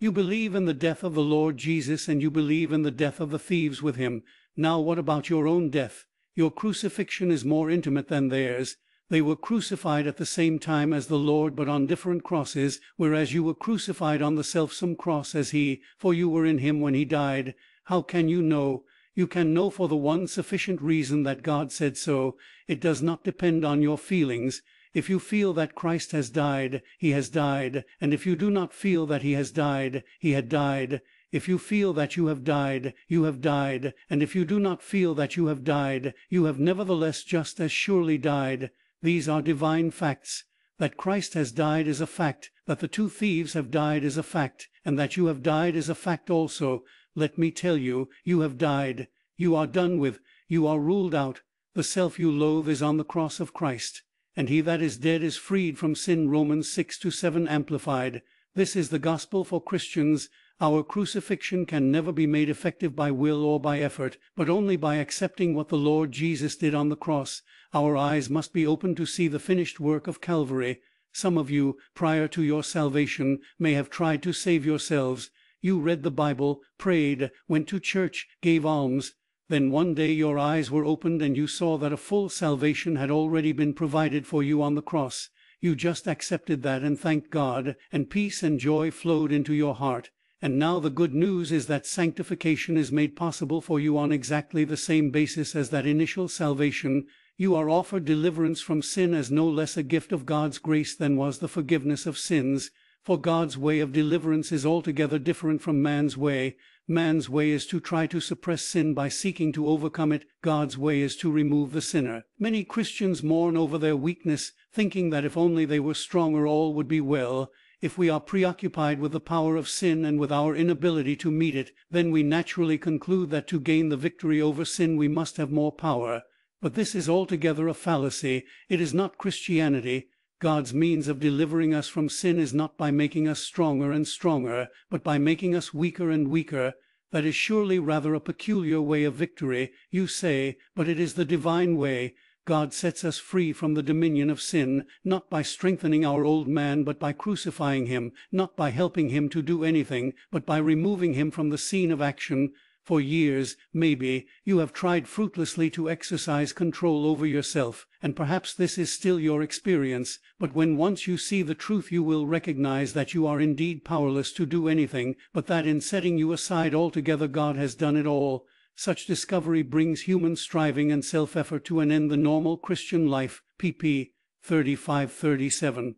You believe in the death of the Lord Jesus, and you believe in the death of the thieves with him. Now what about your own death? Your crucifixion is more intimate than theirs. They were crucified at the same time as the Lord, but on different crosses, whereas you were crucified on the selfsome cross as he, for you were in him when he died. How can you know? You can know for the one sufficient reason that God said so. It does not depend on your feelings. If you feel that Christ has died, he has died, and if you do not feel that he has died, he had died. If you feel that you have died, you have died, and if you do not feel that you have died, you have nevertheless just as surely died. These are divine facts. That Christ has died is a fact, that the two thieves have died is a fact, and that you have died is a fact also. Let me tell you, you have died. You are done with. You are ruled out. The self you loathe is on the cross of Christ. And he that is dead is freed from sin. Romans 6-7 amplified. This is the gospel for Christians. Our crucifixion can never be made effective by will or by effort, but only by accepting what the Lord Jesus did on the cross. Our eyes must be opened to see the finished work of Calvary. Some of you, prior to your salvation, may have tried to save yourselves. You read the Bible, prayed, went to church, gave alms. Then one day your eyes were opened and you saw that a full salvation had already been provided for you on the cross. You just accepted that and thanked God, and peace and joy flowed into your heart. And now the good news is that sanctification is made possible for you on exactly the same basis as that initial salvation. You are offered deliverance from sin as no less a gift of God's grace than was the forgiveness of sins. For God's way of deliverance is altogether different from man's way. Man's way is to try to suppress sin by seeking to overcome it. God's way is to remove the sinner. Many Christians mourn over their weakness, thinking that if only they were stronger all would be well. If we are preoccupied with the power of sin and with our inability to meet it, then we naturally conclude that to gain the victory over sin we must have more power. But this is altogether a fallacy. It is not Christianity. God's means of delivering us from sin is not by making us stronger and stronger, but by making us weaker and weaker. That is surely rather a peculiar way of victory, you say, but it is the divine way. God sets us free from the dominion of sin, not by strengthening our old man, but by crucifying him, not by helping him to do anything, but by removing him from the scene of action. For years, maybe, you have tried fruitlessly to exercise control over yourself, and perhaps this is still your experience. But when once you see the truth, you will recognize that you are indeed powerless to do anything, but that in setting you aside altogether God has done it all. Such discovery brings human striving and self-effort to an end. The normal Christian life, pp. 35-37.